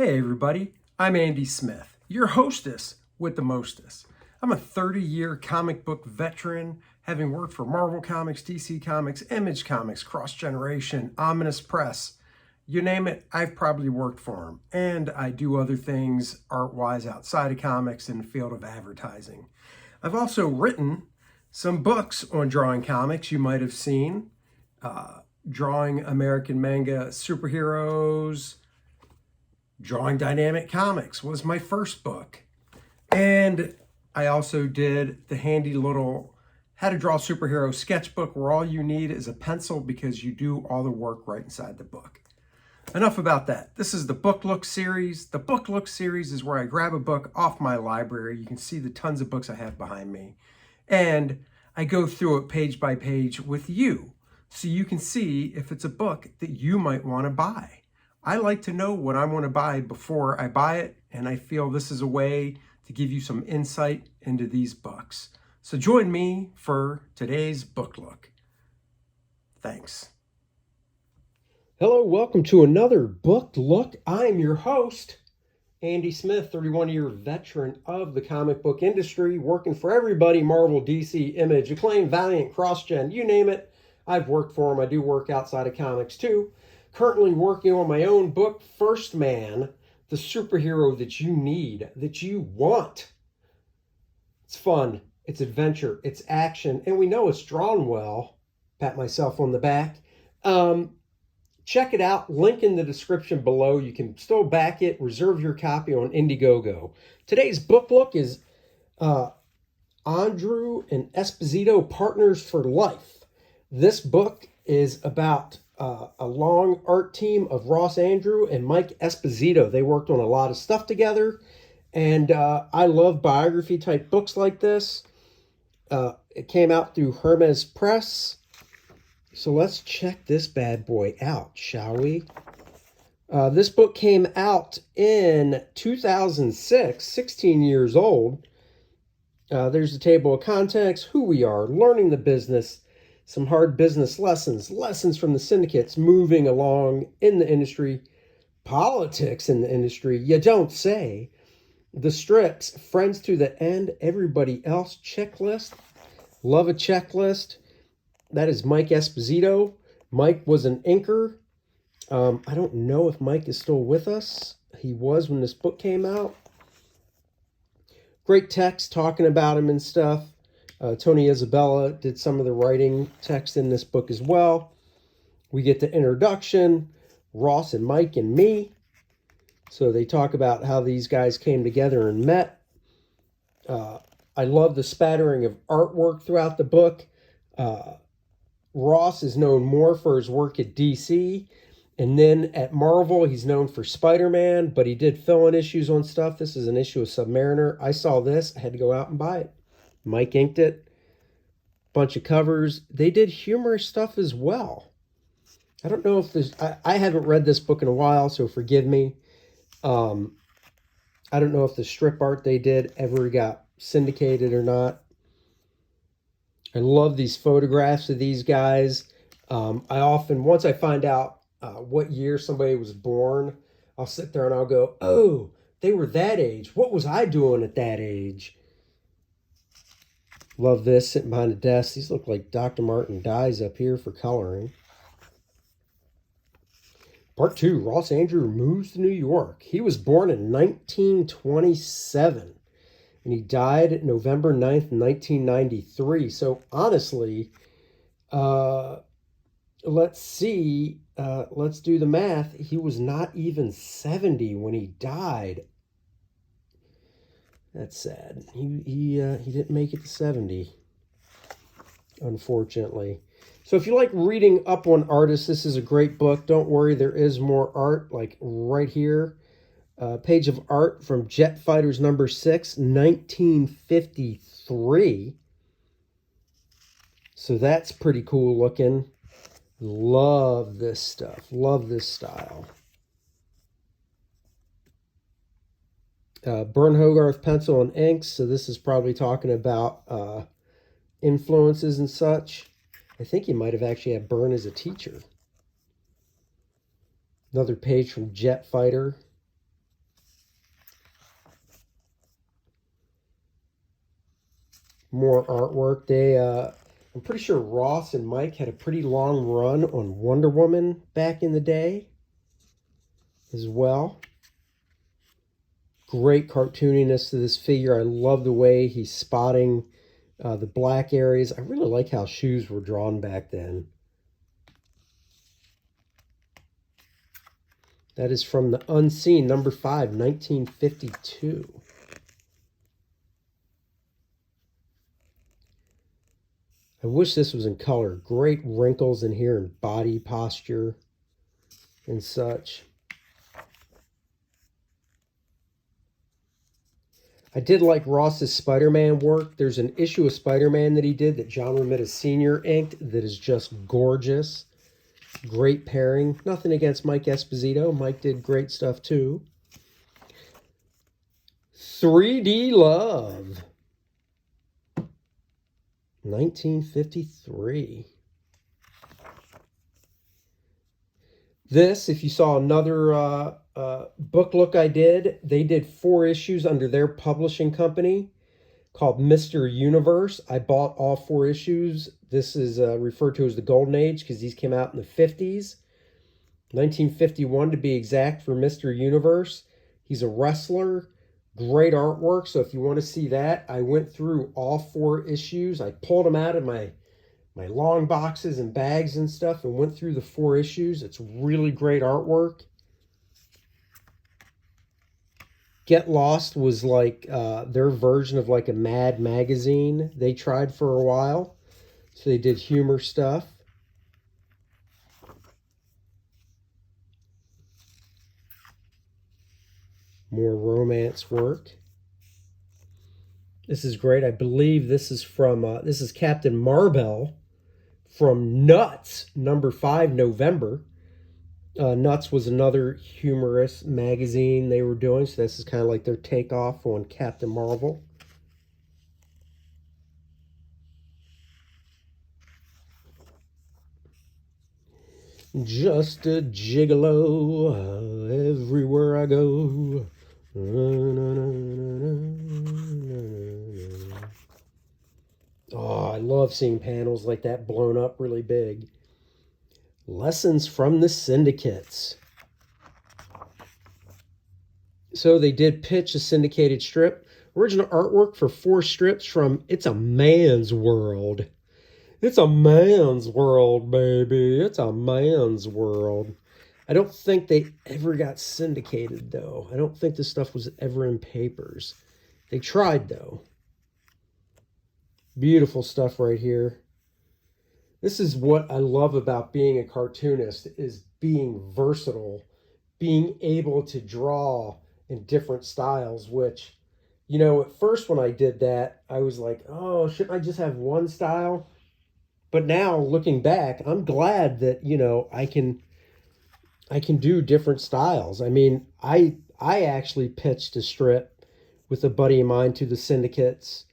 Hey everybody, I'm Andy Smith, your hostess with the mostest. I'm a 30-year comic book veteran, having worked for Marvel Comics, DC Comics, Image Comics, Cross Generation, Ominous Press. You name it, I've probably worked for them. And I do other things art-wise outside of comics in the field of advertising. I've also written some books on drawing comics you might have seen. Drawing American manga superheroes, Drawing Dynamic Comics was my first book. And I also did the handy little How to Draw Superhero sketchbook where all you need is a pencil because you do all the work right inside the book. Enough about that. This is the Book Look series. The Book Look series is where I grab a book off my library. You can see the tons of books I have behind me. And I go through it page by page with you so you can see if it's a book that you might want to buy. I like to know what I want to buy before I buy it, and I feel this is a way to give you some insight into these books. So join me for today's Book Look. Thanks. Hello, welcome to another Book Look. I'm your host, Andy Smith, 31-year veteran of the comic book industry, working for everybody, Marvel, DC, Image, Acclaim, Valiant, CrossGen, you name it. I've worked for them. I do work outside of comics too. Currently working on my own book, First Man, the superhero that you need, that you want. It's fun, it's adventure, it's action, and we know it's drawn well. Pat myself on the back. Check it out, link in the description below. You can still back it, reserve your copy on Indiegogo. Today's book look is Andru and Esposito Partners for Life. This book is about a long art team of Andru and Mike Esposito. They worked on a lot of stuff together, and I love biography type books like this. It came out through Hermes Press. So let's check this bad boy out, shall we? This book came out in 2006, 16 years old. There's the table of contents, who we are, learning the business, some hard business lessons from the syndicates, moving along in the industry, politics in the industry, you don't say, the strips, friends to the end, everybody else, checklist, love a checklist. That is Mike Esposito. Mike was an inker. I don't know if Mike is still with us. He was when this book came out. Great text talking about him and stuff. Tony Isabella did some of the writing text in this book as well. We get the introduction, Ross and Mike and me. So they talk about how these guys came together and met. I love the spattering of artwork throughout the book. Ross is known more for his work at DC. And then at Marvel, he's known for Spider-Man, but he did fill-in issues on stuff. This is an issue of Submariner. I saw this. I had to go out and buy it. Mike inked it. Bunch of covers. They did humorous stuff as well. I don't know if there's... I haven't read this book in a while, so forgive me. I don't know if the strip art they did ever got syndicated or not. I love these photographs of these guys. I often, once I find out what year somebody was born, I'll sit there and I'll go, oh, they were that age. What was I doing at that age? Love this, sitting behind a desk. These look like Dr. Martin dyes up here for coloring. Part 2, Andru moves to New York. He was born in 1927, and he died November 9th, 1993. So honestly, let's see, let's do the math. He was not even 70 when he died. That's sad. He didn't make it to 70, unfortunately. So if you like reading up on artists, this is a great book. Don't worry, there is more art, like right here. Page of art from Jet Fighters number 6, 1953. So that's pretty cool looking. Love this stuff. Love this style. Bern Hogarth pencil and inks. So this is probably talking about influences and such. I think he might have actually had Bern as a teacher. Another page from Jet Fighter. More artwork. I'm pretty sure Ross and Mike had a pretty long run on Wonder Woman back in the day as well. Great cartooniness to this figure. I love the way he's spotting the black areas. I really like how shoes were drawn back then. That is from the Unseen, number 5, 1952. I wish this was in color. Great wrinkles in here and body posture and such. I did like Ross's Spider-Man work. There's an issue of Spider-Man that he did that John Romita Sr. inked that is just gorgeous. Great pairing. Nothing against Mike Esposito. Mike did great stuff too. 3D Love. 1953. This, if you saw another book look I did, they did 4 issues under their publishing company called Mr. Universe. I bought all 4 issues. This is referred to as the Golden Age because these came out in the 50s. 1951 to be exact for Mr. Universe. He's a wrestler. Great artwork. So if you want to see that, I went through all 4 issues. I pulled them out of my long boxes and bags and stuff and went through the 4 issues. It's really great artwork. Get Lost was like their version of like a Mad magazine they tried for a while. So they did humor stuff. More romance work. This is great. I believe this is from, this is Captain Marvel from Nuts, number 5, November. Nuts was another humorous magazine they were doing, so this is kind of like their takeoff on Captain Marvel. Just a gigolo everywhere I go. Oh, I love seeing panels like that blown up really big. Lessons from the Syndicates. So they did pitch a syndicated strip. Original artwork for 4 strips from It's a Man's World. It's a man's world, baby. It's a man's world. I don't think they ever got syndicated, though. I don't think this stuff was ever in papers. They tried, though. Beautiful stuff right here. This is what I love about being a cartoonist, is being versatile, being able to draw in different styles, which, you know, at first when I did that, I was like, oh, shouldn't I just have one style? But now, looking back, I'm glad that, you know, I can do different styles. I mean, I actually pitched a strip with a buddy of mine to the Syndicates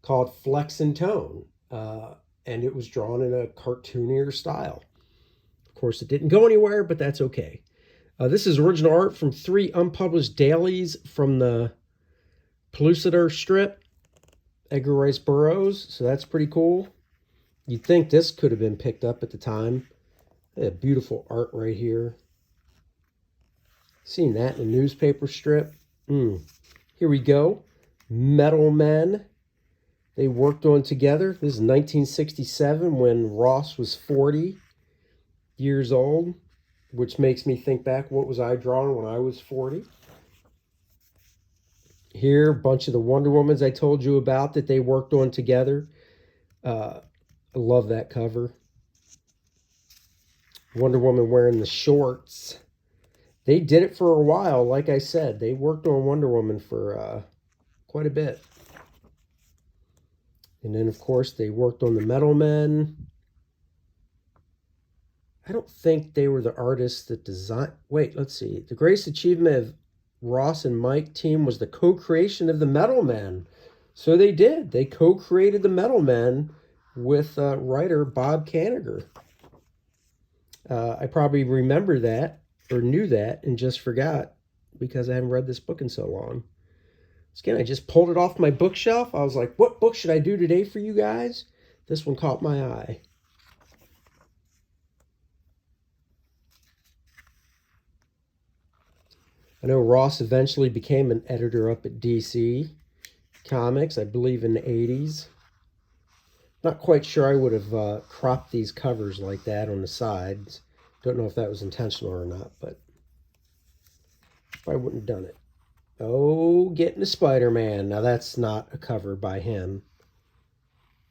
called Flex and Tone. And it was drawn in a cartoonier style. Of course, it didn't go anywhere, but that's okay. This is original art from 3 unpublished dailies from the Pellucidar strip, Edgar Rice Burroughs. So that's pretty cool. You'd think this could have been picked up at the time. Beautiful art right here. Seen that in a newspaper strip. Here we go. Metal Men. They worked on together. This is 1967 when Ross was 40 years old, which makes me think back, what was I drawing when I was 40? Here, a bunch of the Wonder Womans I told you about that they worked on together. I love that cover. Wonder Woman wearing the shorts. They did it for a while, like I said. They worked on Wonder Woman for quite a bit. And then, of course, they worked on the Metal Men. I don't think they were the artists that designed... Wait, let's see. The greatest achievement of Ross and Mike team was the co-creation of the Metal Men. So they did. They co-created the Metal Men with writer Bob Kanigher. I probably remember that or knew that and just forgot because I haven't read this book in so long. Again, I just pulled it off my bookshelf. I was like, what book should I do today for you guys? This one caught my eye. I know Ross eventually became an editor up at DC Comics, I believe in the 80s. Not quite sure I would have cropped these covers like that on the sides. Don't know if that was intentional or not, but I wouldn't have done it. Oh, getting to Spider-Man. Now that's not a cover by him,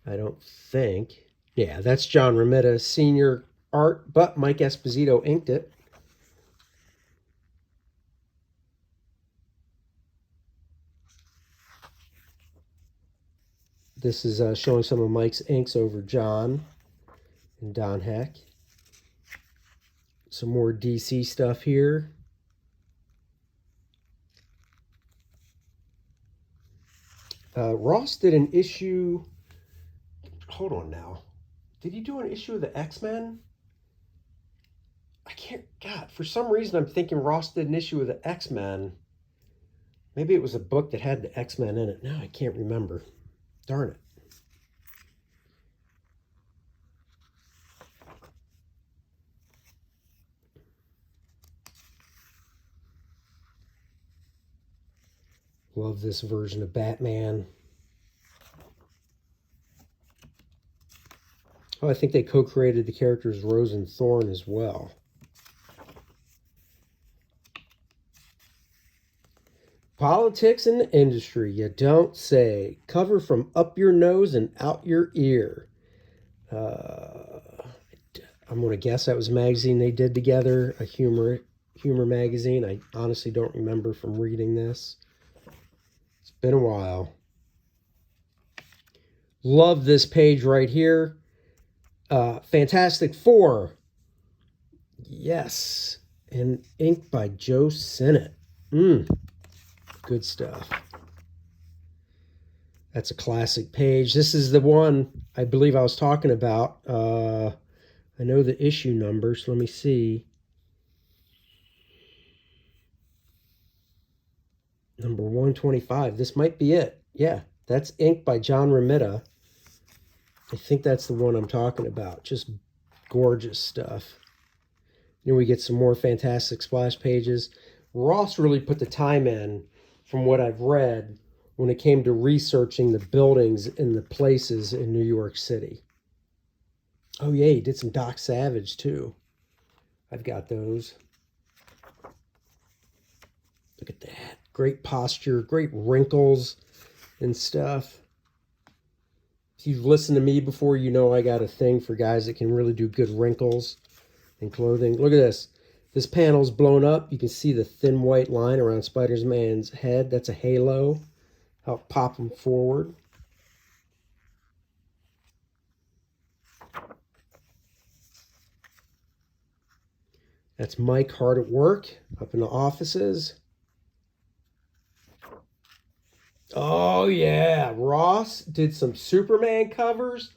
I don't think. Yeah, that's John Romita Sr. art, but Mike Esposito inked it. This is showing some of Mike's inks over John and Don Heck. Some more DC stuff here. Ross did an issue. Hold on now. Did he do an issue of the X-Men? I can't. God, for some reason I'm thinking Ross did an issue of the X-Men. Maybe it was a book that had the X-Men in it. Now I can't remember. Darn it. Love this version of Batman. Oh, I think they co-created the characters Rose and Thorn as well. Politics and the industry, you don't say. Cover from up your nose and out your ear. I'm going to guess that was a magazine they did together, a humor magazine. I honestly don't remember from reading this. It's been a while. Love this page right here. Fantastic Four. Yes. And inked by Joe Sinnott. Good stuff. That's a classic page. This is the one I believe I was talking about. I know the issue number, so let me see. Number 125. This might be it. Yeah, that's inked by John Romita. I think that's the one I'm talking about. Just gorgeous stuff. Then we get some more fantastic splash pages. Ross really put the time in, from what I've read, when it came to researching the buildings and the places in New York City. Oh yeah, he did some Doc Savage too. I've got those. Look at that. Great posture, great wrinkles and stuff. If you've listened to me before, you know I got a thing for guys that can really do good wrinkles in clothing. Look at this. This panel's blown up. You can see the thin white line around Spider-Man's head. That's a halo. Help pop him forward. That's Mike hard at work up in the offices. Oh yeah, Ross did some Superman covers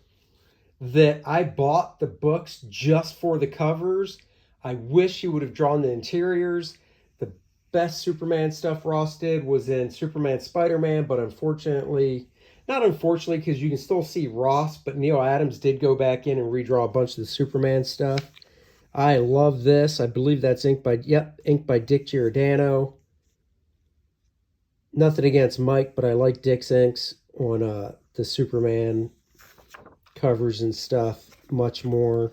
that I bought the books just for the covers. I wish he would have drawn the interiors. The best Superman stuff Ross did was in Superman Spider-Man, but unfortunately, not unfortunately, because you can still see Ross, but Neil Adams did go back in and redraw a bunch of the Superman stuff. I love this. I believe that's inked by Dick Giordano. Nothing against Mike, but I like Dick's inks on the Superman covers and stuff much more.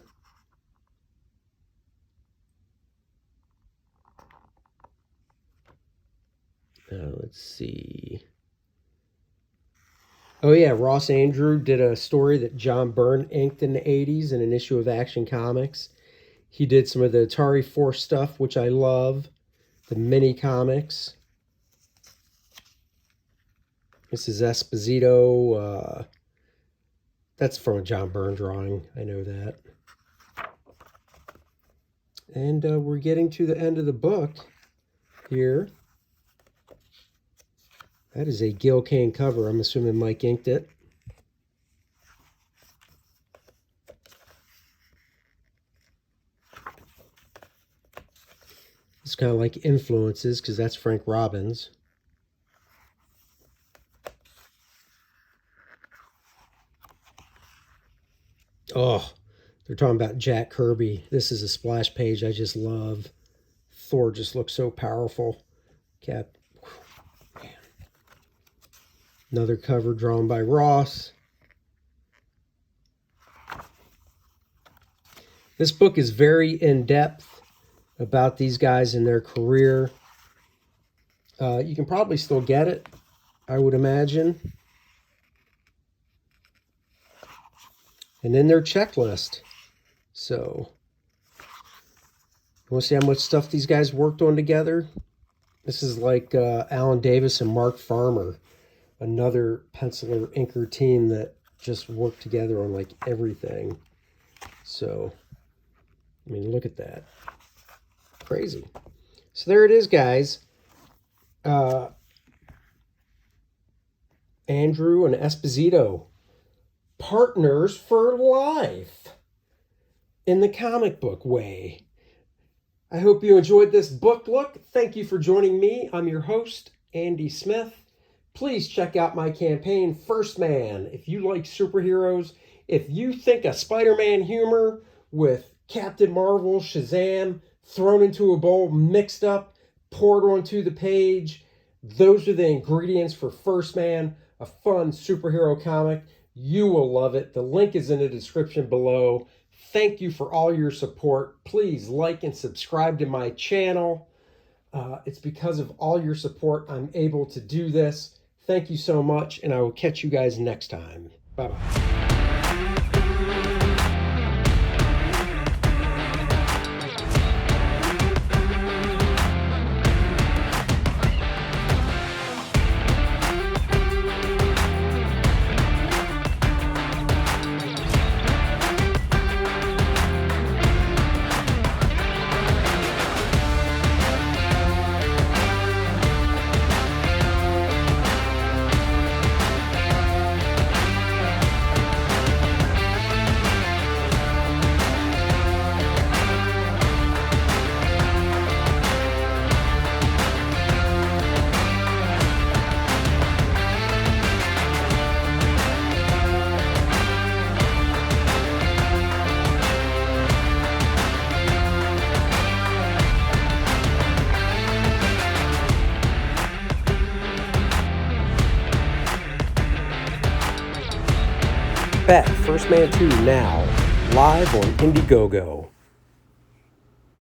Let's see. Oh yeah, Ross Andru did a story that John Byrne inked in the 80s in an issue of Action Comics. He did some of the Atari Force stuff, which I love. The mini comics. This is Esposito. That's from a John Byrne drawing. I know that. And we're getting to the end of the book here. That is a Gil Kane cover. I'm assuming Mike inked it. It's kind of like influences because that's Frank Robbins. Oh, they're talking about Jack Kirby. This is a splash page I just love. Thor just looks so powerful. Cap. Man. Another cover drawn by Ross. This book is very in-depth about these guys and their career. You can probably still get it, I would imagine. And then their checklist. So, you want to see how much stuff these guys worked on together? This is like Alan Davis and Mark Farmer, another penciler inker team that just worked together on like everything. So, I mean, look at that. Crazy. So there it is, guys. Andru and Esposito Partners for life in the comic book way. I hope you enjoyed this book look. Thank you for joining me. I'm your host, Andy Smith. Please check out my campaign, First Man. If you like superheroes, if you think a Spider-Man humor with Captain Marvel, Shazam, thrown into a bowl, mixed up, poured onto the page, those are the ingredients for First Man, a fun superhero comic. You will love it. The link is in the description below. Thank you for all your support. Please like and subscribe to my channel. It's because of all your support I'm able to do this. Thank you so much, and I will catch you guys next time. Bye-bye. Bet First Man 2 now, live on Indiegogo.